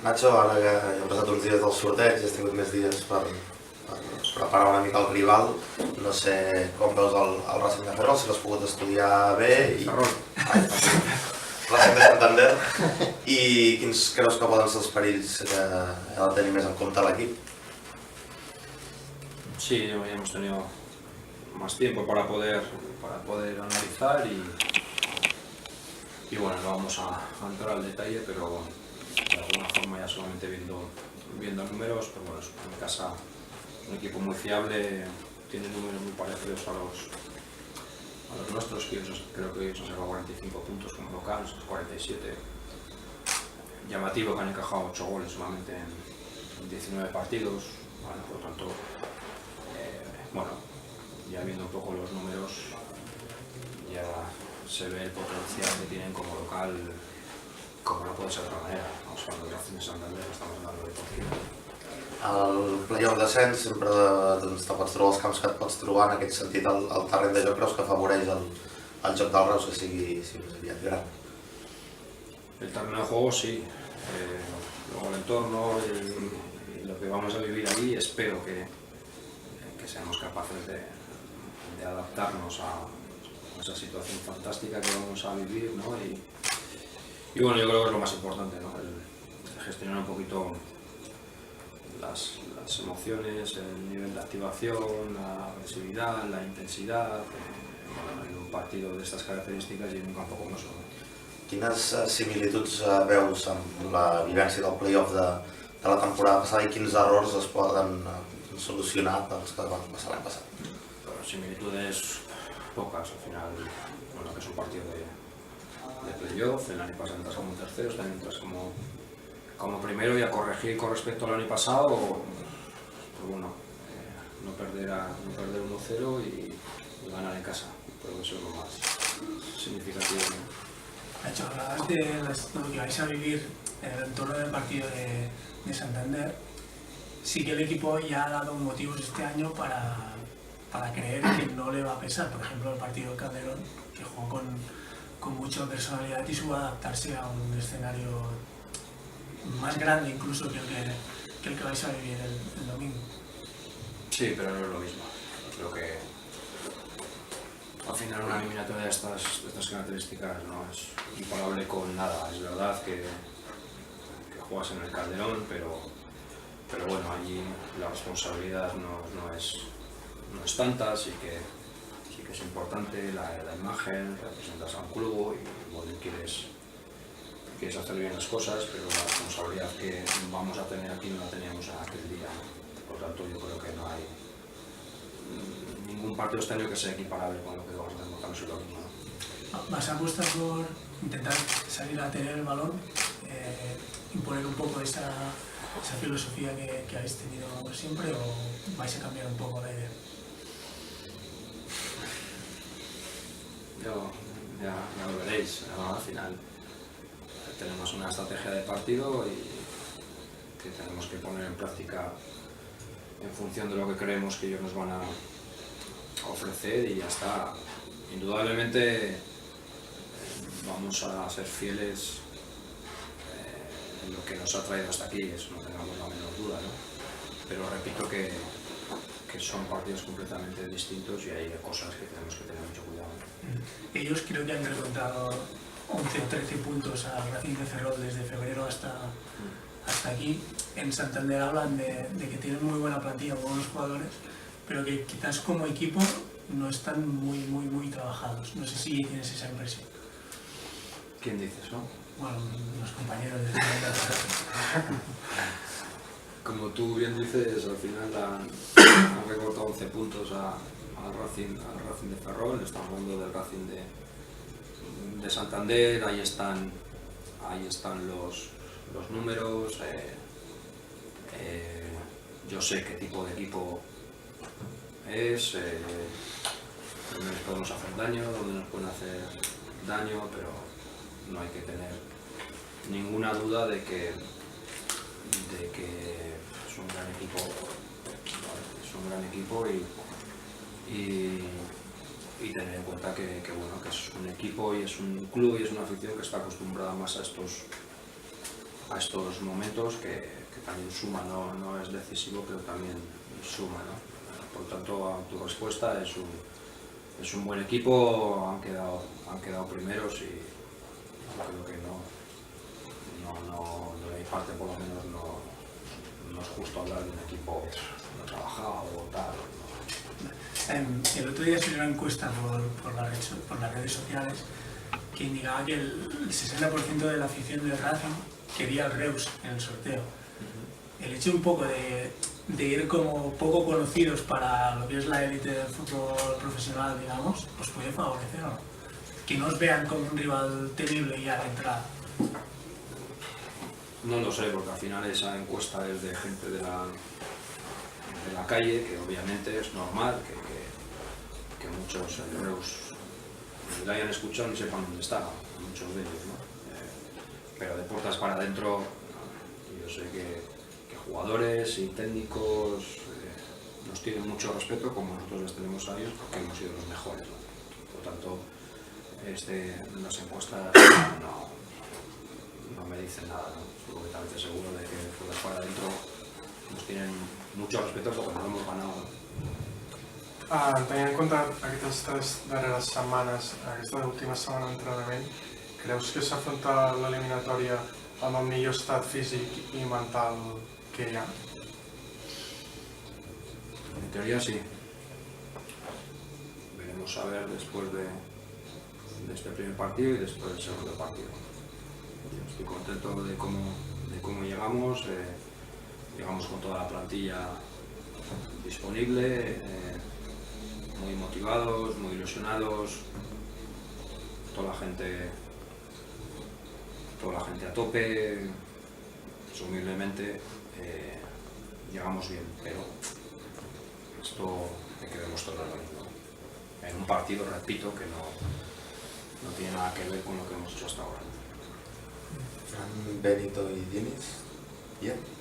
Nacho, ara que ja han passat uns dies del sorteig i has tingut més dies per preparar una mica el rival, no sé com veus el Racing de Ferrol, si l'has pogut estudiar bé i... Racing de Santander, i quins creus que poden ser els perills que ha de tenir més en compte l'equip? Sí, hemos tenido más tiempo para poder analizar y bueno, no vamos a entrar al detalle, pero de alguna forma ya solamente viendo números, pero bueno, en mi casa un equipo muy fiable, tiene números muy parecidos a los nuestros, que creo que ellos han sacado 45 puntos como local, nosotros 47. Llamativo que han encajado 8 goles solamente en 19 partidos, bueno, por lo tanto, bueno, ya viendo un poco los números, ya se ve el potencial que tienen como local, como no puede ser de otra manera. Vamos a hablar de Racing de Santander, estamos hablando de Portugal. El playoff descens sempre te pots trobar els camps que et pots trobar, en aquest sentit el terreny de joc creus que afavoreix el joc del Reus que sigui més aviat gran? El terreno de juego sí, luego el entorno y lo que vamos a vivir allí, espero que seamos capaces de adaptarnos a esa situación fantástica que vamos a vivir, ¿no? Y bueno, yo creo que es lo más importante, ¿no? El gestionar un poquito las emociones, el nivel de activación, la agresividad, la intensidad, en un partido de estas características y en un campo como eso. Quines similituds veus amb la vivència del playoff de la temporada passada i quins errors es poden solucionar dels que van passar l'any passat? Similitudes pocas, al final, bueno, que es un partido de playoff, el año pasado entras como tercero, este año entras como primero y a corregir con respecto al año pasado, pues bueno, no perder 1-0 y ganar en casa, creo que eso es lo más significativo, ¿no? Nacho, hablabas de lo que vais a vivir en el entorno del partido de Santander. Sí que el equipo ya ha dado motivos este año para creer que no le va a pesar. Por ejemplo, el partido de Calderón, que jugó con mucha personalidad y supo adaptarse a un escenario más grande incluso que el que vais a vivir el domingo. Sí, pero no es lo mismo. Creo que al final una eliminatoria de estas características no es comparable con nada. Es verdad que juegas en el Calderón, pero bueno, allí la responsabilidad no es tanta, sí que es importante la imagen, representas a un club y bueno, quieres hacer bien las cosas, pero la responsabilidad que vamos a tener aquí no la teníamos aquel día. Por lo tanto, yo creo que no hay ningún partido este año que sea equiparable con lo que vamos a hacer con lo mismo, ¿no? ¿Vas a apostar por intentar salir a tener el balón, imponer un poco esa filosofía que habéis tenido siempre, o vais a cambiar un poco la idea? Ya lo veréis, ¿no? Al final tenemos una estrategia de partido y que tenemos que poner en práctica en función de lo que creemos que ellos nos van a ofrecer y ya está. Indudablemente vamos a ser fieles en lo que nos ha traído hasta aquí, eso no tengamos la menor duda, ¿no? Pero repito que son partidos completamente distintos y hay cosas que tenemos que tener mucho cuidado. Ellos creo que han remontado 11 o 13 puntos al Racing de Ferrol desde febrero hasta aquí. En Santander hablan de que tienen muy buena plantilla, buenos jugadores, pero que quizás como equipo no están muy trabajados. No sé si tienes esa impresión. ¿Quién dice eso? Bueno, los compañeros de Santander. Como tú bien dices, al final han recortado 11 puntos al Racing de Ferrol, estamos hablando del Racing de Santander, ahí están los números, yo sé qué tipo de equipo es, dónde nos podemos hacer daño, dónde nos pueden hacer daño, pero no hay que tener ninguna duda de que es un gran equipo, y tener en cuenta que es un equipo y es un club y es una afición que está acostumbrada más a a estos momentos que también suma, no es decisivo, pero también suma, ¿no? Por tanto, a tu respuesta, es un buen equipo, han quedado primeros y creo que de mi parte por lo menos no es justo hablar de un equipo no trabajado o tal. ¿No? El otro día salió una encuesta por las redes sociales que indicaba que el 60% de la afición de Racing quería el Reus en el sorteo. El hecho un poco de ir como poco conocidos para lo que es la élite del fútbol profesional, digamos, pues puede favorecer, ¿no? Que no os vean como un rival temible ya de entrada. No lo sé, porque al final esa encuesta es de gente de la calle, que obviamente es normal que muchos en Reus la hayan escuchado y sepan dónde está, muchos de ellos, ¿no? Pero de puertas para adentro, yo sé que jugadores y técnicos nos tienen mucho respeto, como nosotros les tenemos a ellos, porque hemos sido los mejores, ¿no? Por tanto, las encuestas no me dicen nada, ¿no? Estoy completamente seguro de que por fuera adentro nos tienen mucho respeto porque nos hemos ganado, ¿no? Tenint en compte aquestes 3 darreres setmanes, aquesta última setmana d'entrenament, creus que s'afronta l'eliminatòria amb el millor estat físic i mental que hi ha? En teoría sí. Veremos a ver después de este primer partido y después del segundo partido. Yo estoy contento de cómo llegamos. Llegamos con toda la plantilla disponible, muy motivados, muy ilusionados, toda la gente a tope. Presumiblemente llegamos bien, pero esto hay que demostrarlo, ¿no? En un partido, repito, que no tiene nada que ver con lo que hemos hecho hasta ahora. Benito y Diniz, bien.